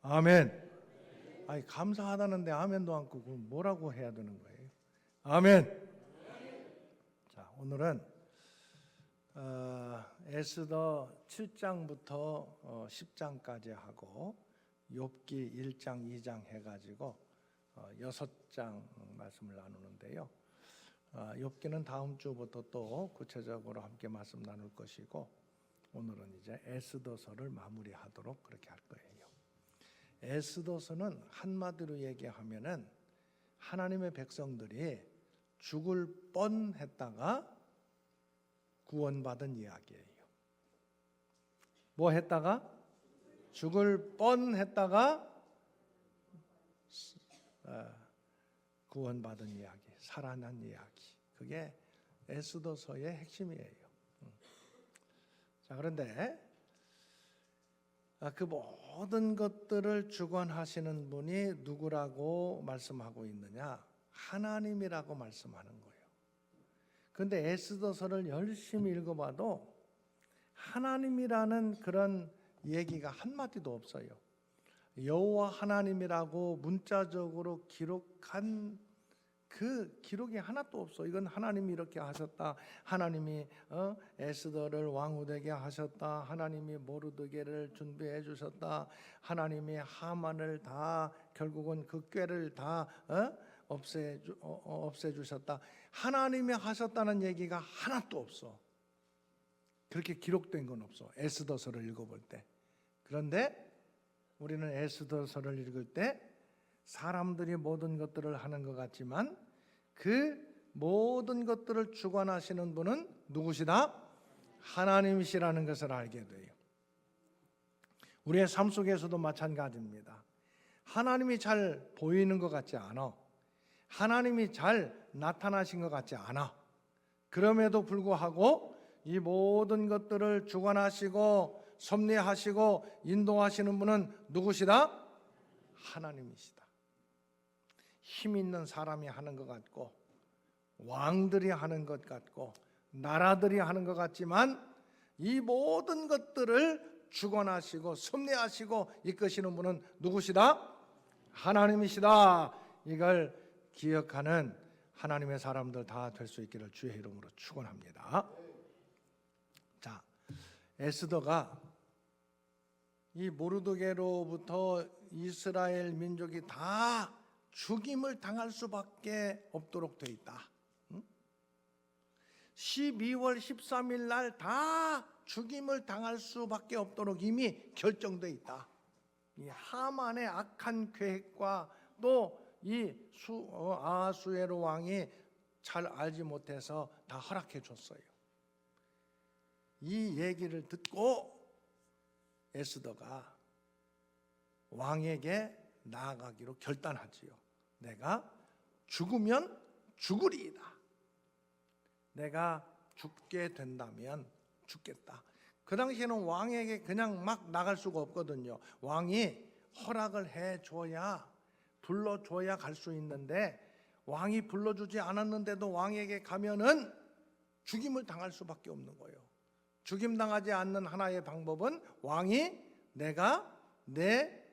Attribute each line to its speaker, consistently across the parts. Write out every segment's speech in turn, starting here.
Speaker 1: 아멘. 아니 감사하다는데 아멘도 않고 뭐라고 해야 되는 거예요? 아멘. 자, 오늘은 에스더 7장부터 10장까지 하고 욥기 1장, 2장 해가지고 6장 말씀을 나누는데요. 욥기는 다음 주부터 또 구체적으로 함께 말씀 나눌 것이고, 오늘은 이제 에스더서를 마무리하도록 그렇게 할 거예요. 에스더서는 한마디로 얘기하면은 하나님의 백성들이 죽을 뻔했다가 구원받은 이야기예요. 뭐 했다가? 죽을 뻔했다가 구원받은 이야기, 살아난 이야기. 그게 에스더서의 핵심이에요. 자, 그런데 그 모든 것들을 주관하시는 분이 누구라고 말씀하고 있느냐? 하나님이라고 말씀하는 거예요. 그런데 에스더서를 열심히 읽어봐도 하나님이라는 그런 얘기가 한마디도 없어요. 여호와 하나님이라고 문자적으로 기록한 그 기록이 하나도 없어. 이건 하나님이 이렇게 하셨다, 하나님이 에스더를 왕후 되게 하셨다, 하나님이 모르드게를 준비해 주셨다, 하나님이 하만을 다 결국은 그 꾀를 다 없애 주셨다, 하나님이 하셨다는 얘기가 하나도 없어. 그렇게 기록된 건 없어, 에스더서를 읽어볼 때. 그런데 우리는 에스더서를 읽을 때 사람들이 모든 것들을 하는 것 같지만 그 모든 것들을 주관하시는 분은 누구시다? 하나님이시라는 것을 알게 돼요. 우리의 삶 속에서도 마찬가지입니다. 하나님이 잘 보이는 것 같지 않아. 하나님이 잘 나타나신 것 같지 않아. 그럼에도 불구하고 이 모든 것들을 주관하시고 섭리하시고 인도하시는 분은 누구시다? 하나님이시다. 힘 있는 사람이 하는 것 같고, 왕들이 하는 것 같고, 나라들이 하는 것 같지만 이 모든 것들을 주관하시고 섭리하시고 이끄시는 분은 누구시다? 하나님이시다. 이걸 기억하는 하나님의 사람들 다 될 수 있기를 주의 이름으로 축원합니다. 자, 에스더가 이 모르드게로부터 이스라엘 민족이 다 죽임을 당할 수밖에 없도록 되어 있다. 12월 13일 날 다 죽임을 당할 수밖에 없도록 이미 결정되어 있다. 이 하만의 악한 계획과 또 이 아하수에로 왕이 잘 알지 못해서 다 허락해 줬어요. 이 얘기를 듣고 에스더가 왕에게 나아가기로 결단하지요. 내가 죽으면 죽으리이다. 내가 죽게 된다면 죽겠다. 그 당시에는 왕에게 그냥 막 나갈 수가 없거든요. 왕이 허락을 해줘야, 불러줘야 갈 수 있는데, 왕이 불러주지 않았는데도 왕에게 가면은 죽임을 당할 수밖에 없는 거예요. 죽임당하지 않는 하나의 방법은 왕이 내가 내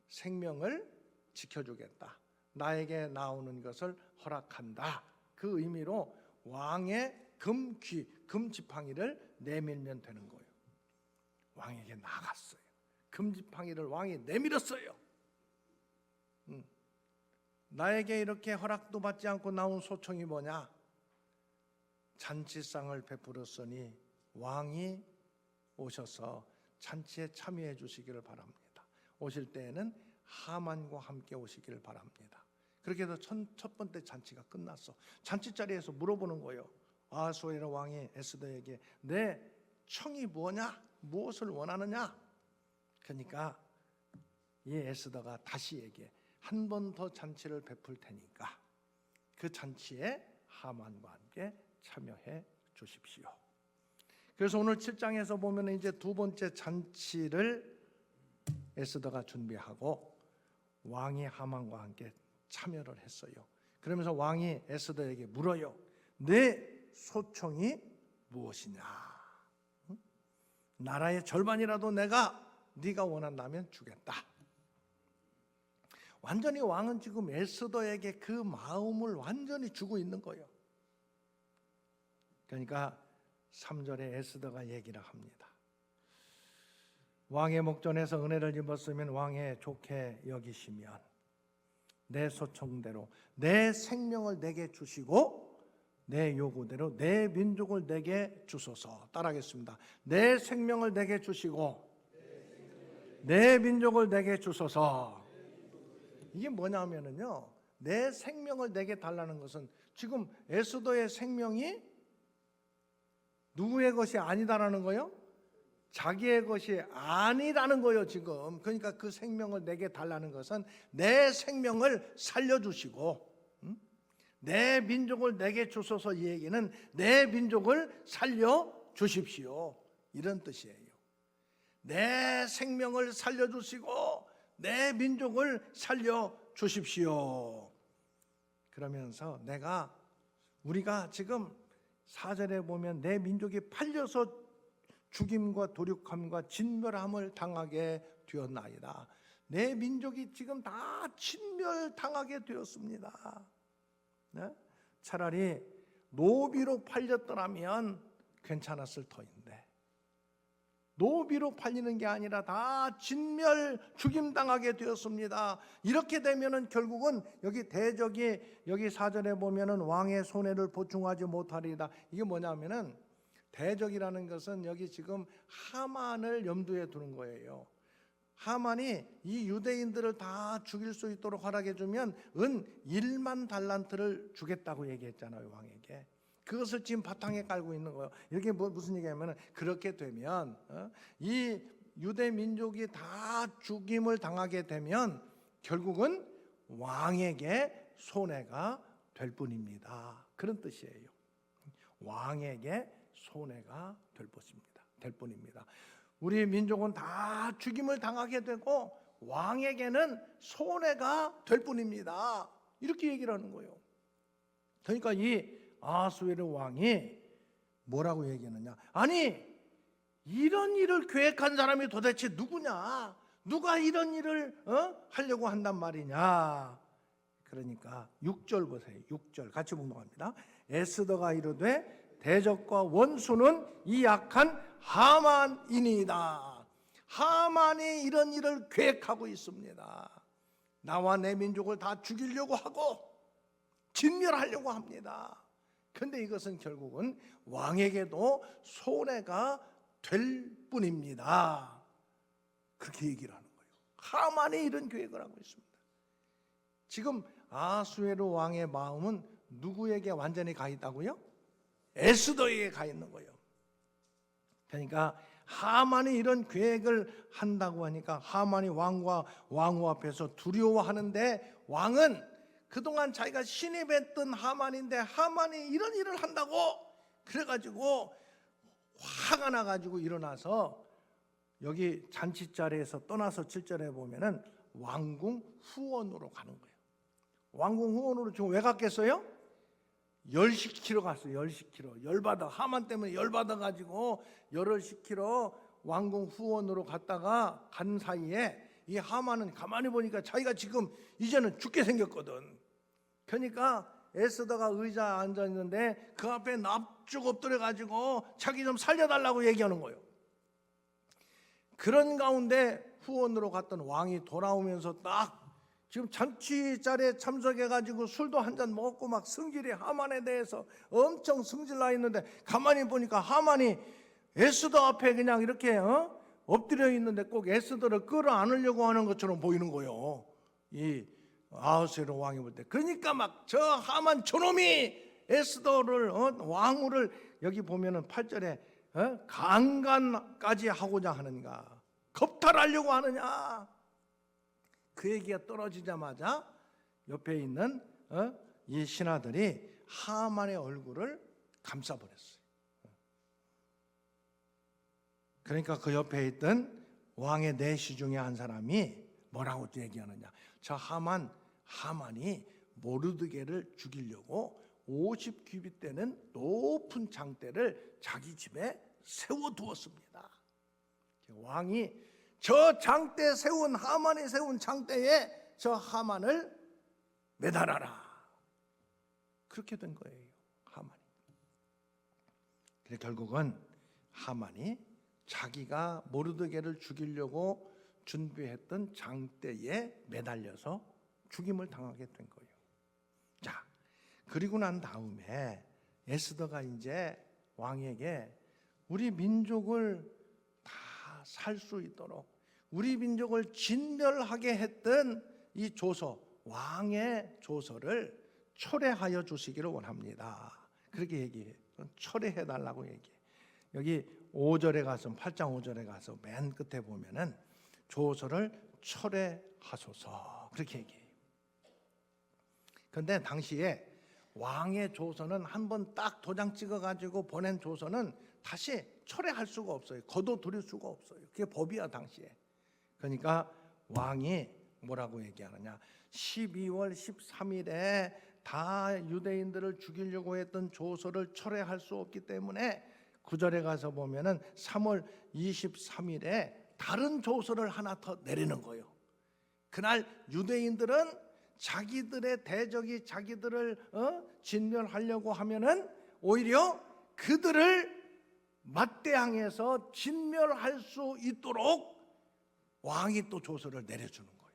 Speaker 1: 생명을 지켜주겠다, 나에게 나오는 것을 허락한다, 그 의미로 왕의 금지팡이를 내밀면 되는 거예요. 왕에게 나갔어요. 금지팡이를 왕이 내밀었어요. 나에게 이렇게 허락도 받지 않고 나온 소청이 뭐냐? 잔치상을 베풀었으니 왕이 오셔서 잔치에 참여해 주시기를 바랍니다. 오실 때에는 하만과 함께 오시기를 바랍니다. 그렇게 해서 첫 번째 잔치가 끝났어. 잔치 자리에서 물어보는 거예요. 아하수에로 왕이 에스더에게 내 청이 뭐냐? 무엇을 원하느냐? 그러니까 이 에스더가 다시 얘기해. 한 번 더 잔치를 베풀 테니까 그 잔치에 하만과 함께 참여해 주십시오. 그래서 오늘 7장에서 보면 이제 두 번째 잔치를 에스더가 준비하고 왕이 하만과 함께 참여를 했어요. 그러면서 왕이 에스더에게 물어요. 내 소청이 무엇이냐? 나라의 절반이라도 네가 원한다면 주겠다. 완전히 왕은 지금 에스더에게 그 마음을 완전히 주고 있는 거예요. 그러니까 3절에 에스더가 얘기를 합니다. 왕의 목전에서 은혜를 입었으면 왕의 좋게 여기시면 내 소청대로 내 생명을 내게 주시고 내 요구대로 내 민족을 내게 주소서. 따라하겠습니다. 내 생명을 내게 주시고 내 민족을 내게 주소서. 이게 뭐냐면요, 내 생명을 내게 달라는 것은 지금 에스더의 생명이 누구의 것이 아니다라는 거예요? 자기의 것이 아니라는 거예요 지금. 그러니까 그 생명을 내게 달라는 것은 내 생명을 살려주시고 내 민족을 내게 주소서. 이 얘기는 내 민족을 살려주십시오, 이런 뜻이에요. 내 생명을 살려주시고 내 민족을 살려주십시오. 그러면서 우리가 지금 4절에 보면 내 민족이 팔려서 죽임과 도륙함과 진멸함을 당하게 되었나이다. 내 민족이 지금 다 진멸당하게 되었습니다. 네? 차라리 노비로 팔렸더라면 괜찮았을 터인데 노비로 팔리는 게 아니라 다 진멸 죽임당하게 되었습니다. 이렇게 되면은 결국은 여기 대적이 여기 4절에 보면은 왕의 손해를 보충하지 못하리이다. 이게 뭐냐면은 대적이라는 것은 여기 지금 하만을 염두에 두는 거예요. 하만이 이 유대인들을 다 죽일 수 있도록 허락해 주면 은 1만 달란트를 주겠다고 얘기했잖아요, 왕에게. 그것을 지금 바탕에 깔고 있는 거예요. 이렇게 무슨 얘기냐면 그렇게 되면 이 유대 민족이 다 죽임을 당하게 되면 결국은 왕에게 손해가 될 뿐입니다. 그런 뜻이에요. 왕에게 손해가 될 뿐입니다. 우리 민족은 다 죽임을 당하게 되고 왕에게는 손해가 될 뿐입니다. 이렇게 얘기를 하는 거예요. 그러니까 이 아하수에르 왕이 뭐라고 얘기하느냐? 아니, 이런 일을 계획한 사람이 도대체 누구냐? 누가 이런 일을 하려고 한단 말이냐? 그러니까 6절 보세요. 6절 같이 봉독합니다. 에스더가 이르되 대적과 원수는 이 악한 하만이니이다. 하만이 이런 일을 계획하고 있습니다. 나와 내 민족을 다 죽이려고 하고 진멸하려고 합니다. 그런데 이것은 결국은 왕에게도 손해가 될 뿐입니다. 그렇게 얘기를 하는 거예요. 하만이 이런 계획을 하고 있습니다. 지금 아하수에르 왕의 마음은 누구에게 완전히 가 있다고요? 에스더에게 가 있는 거예요. 그러니까 하만이 이런 계획을 한다고 하니까 하만이 왕과 왕후 앞에서 두려워하는데 왕은 그동안 자기가 신입했던 하만인데 하만이 이런 일을 한다고 그래가지고 화가 나가지고 일어나서 여기 잔치자리에서 떠나서 7절에 보면은 왕궁 후원으로 가는 거예요. 왕궁 후원으로 지금 왜 갔겠어요? 열시키러 갔어요. 열시키러. 열받아. 하만 때문에 열받아가지고 열을 시키러 왕궁 후원으로 갔다가 간 사이에 이 하만은 가만히 보니까 자기가 지금 이제는 죽게 생겼거든. 그러니까 에스더가 의자에 앉아있는데 그 앞에 납죽 엎드려가지고 자기 좀 살려달라고 얘기하는 거예요. 그런 가운데 후원으로 갔던 왕이 돌아오면서 딱 지금 잔치 자리에 참석해가지고 술도 한잔 먹고 막 승질이 하만에 대해서 엄청 승질나 있는데 가만히 보니까 하만이 에스더 앞에 그냥 이렇게 엎드려 있는데 꼭 에스더를 끌어안으려고 하는 것처럼 보이는 거예요. 이 아하수에르 왕이 볼 때. 그러니까 막 저 하만 저놈이 에스더를 왕후를 여기 보면은 8절에 강간까지 하고자 하는가, 겁탈하려고 하느냐. 그 얘기가 떨어지자마자 옆에 있는 이 신하들이 하만의 얼굴을 감싸버렸어요. 그러니까 그 옆에 있던 왕의 내시 중에 한 사람이 뭐라고 얘기하느냐. 저 하만이 모르드게를 죽이려고 50규빗 되는 높은 장대를 자기 집에 세워두었습니다. 왕이 저 장대 세운 하만이 세운 장대에 저 하만을 매달아라. 그렇게 된 거예요, 하만이. 그래서 결국은 하만이 자기가 모르드게를 죽이려고 준비했던 장대에 매달려서 죽임을 당하게 된 거예요. 자, 그리고 난 다음에 에스더가 이제 왕에게 우리 민족을 다 살 수 있도록 우리 민족을 진멸하게 했던 이 조서, 왕의 조서를 철회하여 주시기를 원합니다. 그렇게 얘기해요. 철회해 달라고 얘기해. 여기 5절에 가서 8장 5절에 가서 맨 끝에 보면은 조서를 철회하소서 그렇게 얘기해요. 그런데 당시에 왕의 조서는 한번 딱 도장 찍어가지고 보낸 조서는 다시 철회할 수가 없어요. 거둬들일 수가 없어요. 그게 법이야 당시에. 그러니까 왕이 뭐라고 얘기하느냐, 12월 13일에 다 유대인들을 죽이려고 했던 조서를 철회할 수 없기 때문에 9절에 가서 보면은 3월 23일에 다른 조서를 하나 더 내리는 거예요. 그날 유대인들은 자기들의 대적이 자기들을 진멸하려고 하면은 오히려 그들을 맞대항해서 진멸할 수 있도록 왕이 또 조서를 내려주는 거예요.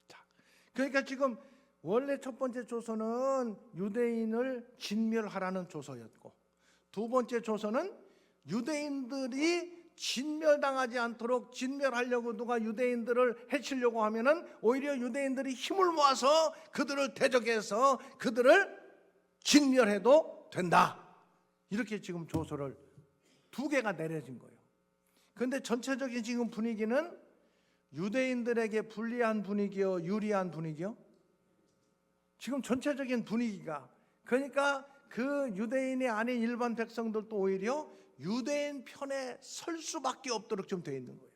Speaker 1: 자, 그러니까 지금 원래 첫 번째 조서는 유대인을 진멸하라는 조서였고, 두 번째 조서는 유대인들이 진멸당하지 않도록 진멸하려고 누가 유대인들을 해치려고 하면은 오히려 유대인들이 힘을 모아서 그들을 대적해서 그들을 진멸해도 된다. 이렇게 지금 조서를 두 개가 내려진 거예요. 그런데 전체적인 지금 분위기는 유대인들에게 불리한 분위기요, 유리한 분위기요? 지금 전체적인 분위기가, 그러니까 그 유대인이 아닌 일반 백성들도 오히려 유대인 편에 설 수밖에 없도록 좀 되어 있는 거예요.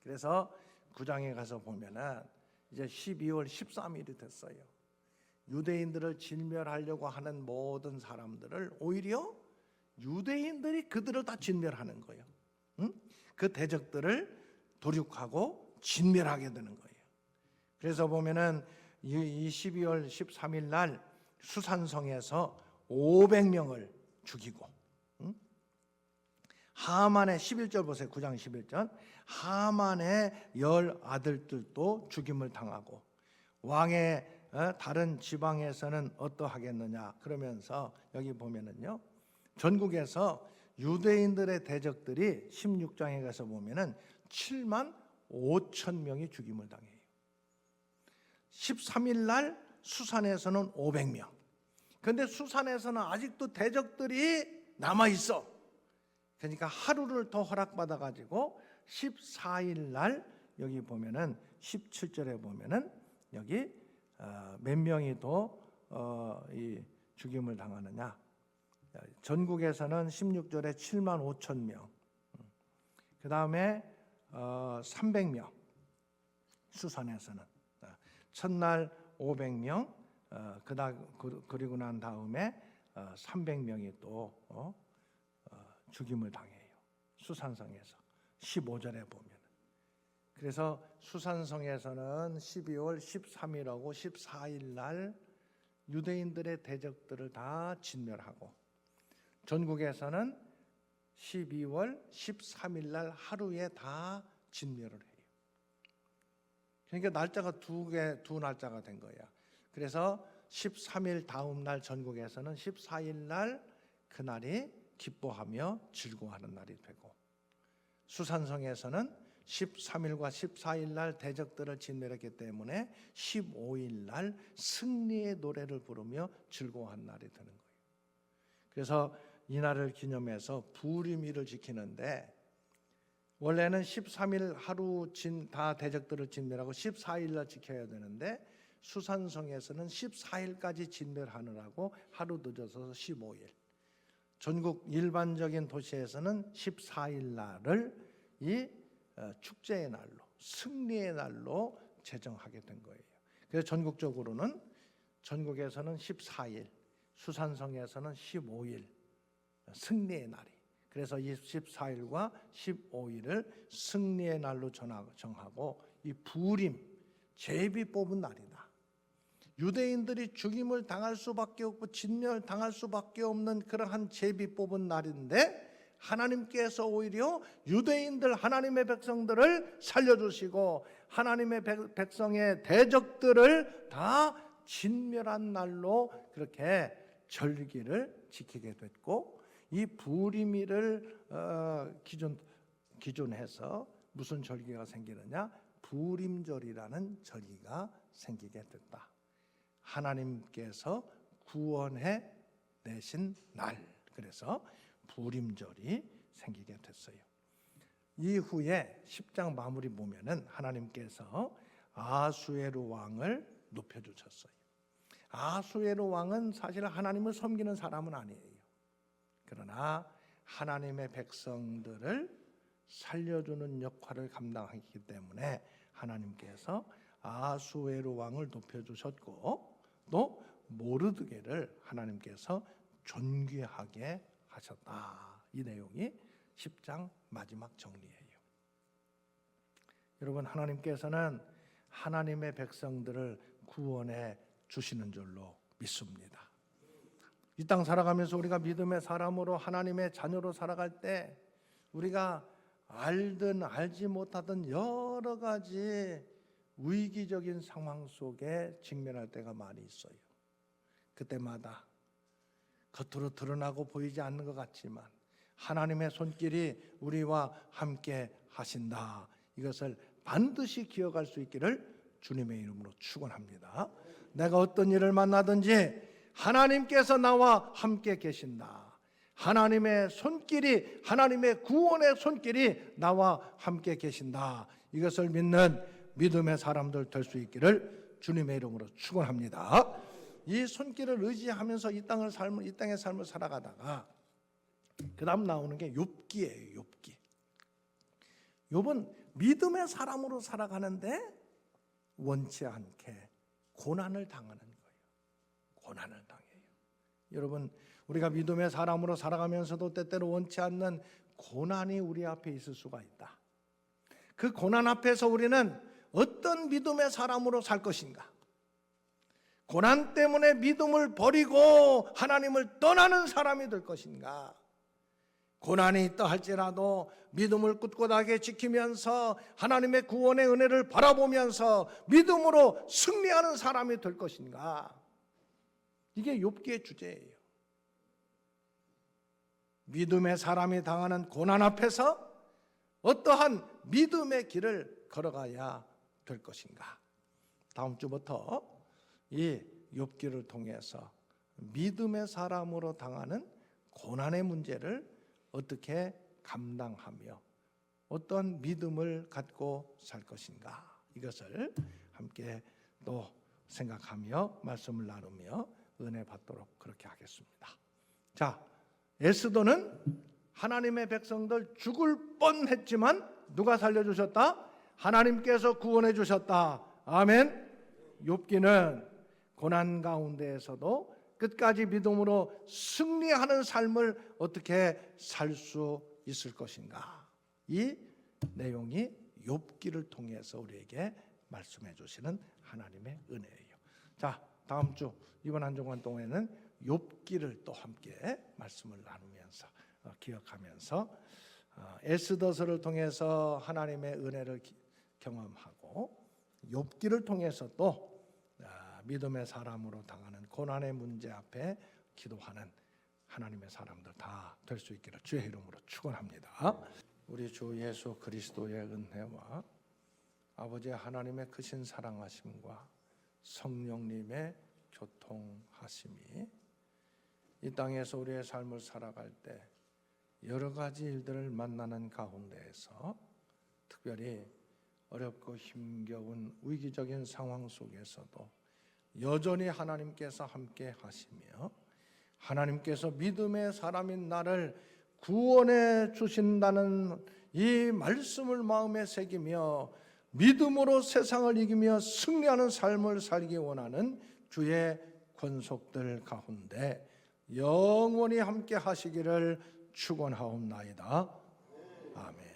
Speaker 1: 그래서 9장에 가서 보면은 이제 12월 13일이 됐어요. 유대인들을 진멸하려고 하는 모든 사람들을 오히려 유대인들이 그들을 다 진멸하는 거예요. 응? 그 대적들을 도륙하고 진멸하게 되는 거예요. 그래서 보면은 이 12월 13일 날 수산성에서 500명을 죽이고, 하만의 11절 보세요. 9장 11절. 하만의 10 아들들도 죽임을 당하고 왕의 다른 지방에서는 어떠하겠느냐 그러면서 여기 보면은요, 전국에서 유대인들의 대적들이 16장에 가서 보면은 7만 5천 명이 죽임을 당해요. 13일 날 수산에서는 500명. 그런데 수산에서는 아직도 대적들이 남아 있어. 그러니까 하루를 더 허락받아 가지고 14일 날 여기 보면은 17절에 보면은 여기 몇 명이 더 이 죽임을 당하느냐. 전국에서는 16절에 7만 5천 명. 그 다음에 300명. 수산에서는 첫날 500명. 그리고 난 다음에 300명이 또 죽임을 당해요. 수산성에서 15절에 보면. 그래서 수산성에서는 12월 13일하고 14일 날 유대인들의 대적들을 다 진멸하고, 전국에서는 12월 13일 날 하루에 다 진멸을 해요. 그러니까 날짜가 두 날짜가 된 거야. 그래서 13일 다음 날 전국에서는 14일 날 그날이 기뻐하며 즐거워하는 날이 되고, 수산성에서는 13일과 14일 날 대적들을 진멸했기 때문에 15일 날 승리의 노래를 부르며 즐거워한 날이 되는 거예요. 그래서 이 날을 기념해서 부림일을 지키는데, 원래는 13일 하루 다 대적들을 진멸하고 14일 날 지켜야 되는데 수산성에서는 14일까지 진멸하느라고 하루 늦어서 15일, 전국 일반적인 도시에서는 14일 날을 이 축제의 날로, 승리의 날로 제정하게 된 거예요. 그래서 전국적으로는 전국에서는 14일, 수산성에서는 15일 승리의 날이, 그래서 14일과 15일을 승리의 날로 정하고 이 부림 제비 뽑은 날이다. 유대인들이 죽임을 당할 수밖에 없고 진멸 당할 수밖에 없는 그러한 제비 뽑은 날인데 하나님께서 오히려 유대인들 하나님의 백성들을 살려주시고 하나님의 백성의 대적들을 다 진멸한 날로 그렇게 절기를 지키게 됐고 이 부림일을 기준해서 무슨 절기가 생기느냐? 부림절이라는 절기가 생기게 됐다. 하나님께서 구원해 내신 날, 그래서 부림절이 생기게 됐어요. 이후에 10장 마무리 보면은 하나님께서 아수에로 왕을 높여주셨어요. 아수에로 왕은 사실 하나님을 섬기는 사람은 아니에요. 그러나 하나님의 백성들을 살려주는 역할을 감당하기 때문에 하나님께서 아수에로 왕을 높여주셨고 또 모르드게를 하나님께서 존귀하게 하셨다. 이 내용이 10장 마지막 정리예요. 여러분, 하나님께서는 하나님의 백성들을 구원해 주시는 줄로 믿습니다. 이 땅 살아가면서 우리가 믿음의 사람으로 하나님의 자녀로 살아갈 때 우리가 알든 알지 못하든 여러 가지 위기적인 상황 속에 직면할 때가 많이 있어요. 그때마다 겉으로 드러나고 보이지 않는 것 같지만 하나님의 손길이 우리와 함께 하신다. 이것을 반드시 기억할 수 있기를 주님의 이름으로 축원합니다. 내가 어떤 일을 만나든지 하나님께서 나와 함께 계신다. 하나님의 손길이, 하나님의 구원의 손길이 나와 함께 계신다. 이것을 믿는 믿음의 사람들 될 수 있기를 주님의 이름으로 축원합니다. 이 손길을 의지하면서 이 땅의 삶을 살아가다가 그다음 나오는 게 욥기예요. 욥기. 욥은 믿음의 사람으로 살아가는데 원치 않게 고난을 당하는 거예요. 고난을 당해요. 여러분, 우리가 믿음의 사람으로 살아가면서도 때때로 원치 않는 고난이 우리 앞에 있을 수가 있다. 그 고난 앞에서 우리는 어떤 믿음의 사람으로 살 것인가? 고난 때문에 믿음을 버리고 하나님을 떠나는 사람이 될 것인가? 고난이 있다 할지라도 믿음을 꿋꿋하게 지키면서 하나님의 구원의 은혜를 바라보면서 믿음으로 승리하는 사람이 될 것인가? 이게 욥기의 주제예요. 믿음의 사람이 당하는 고난 앞에서 어떠한 믿음의 길을 걸어가야 될 것인가? 다음 주부터 이 욥기를 통해서 믿음의 사람으로 당하는 고난의 문제를 어떻게 감당하며 어떤 믿음을 갖고 살 것인가? 이것을 함께 또 생각하며 말씀을 나누며 은혜 받도록 그렇게 하겠습니다. 자, 에스더는 하나님의 백성들 죽을 뻔했지만 누가 살려주셨다? 하나님께서 구원해 주셨다. 아멘. 욥기는 고난 가운데에서도 끝까지 믿음으로 승리하는 삶을 어떻게 살 수 있을 것인가? 이 내용이 욥기를 통해서 우리에게 말씀해 주시는 하나님의 은혜예요. 자, 다음 주 이번 한 주간 동안에는 욥기를 또 함께 말씀을 나누면서 기억하면서 에스더서를 통해서 하나님의 은혜를 경험하고 욥기를 통해서 또 믿음의 사람으로 당하는 고난의 문제 앞에 기도하는 하나님의 사람들 다 될 수 있기를 주의 이름으로 축원합니다. 우리 주 예수 그리스도의 은혜와 아버지 하나님의 크신 사랑하심과 성령님의 교통하심이 이 땅에서 우리의 삶을 살아갈 때 여러 가지 일들을 만나는 가운데에서 특별히 어렵고 힘겨운 위기적인 상황 속에서도 여전히 하나님께서 함께 하시며 하나님께서 믿음의 사람인 나를 구원해 주신다는 이 말씀을 마음에 새기며 믿음으로 세상을 이기며 승리하는 삶을 살기 원하는 주의 권속들 가운데 영원히 함께 하시기를 축원하옵나이다. 아멘.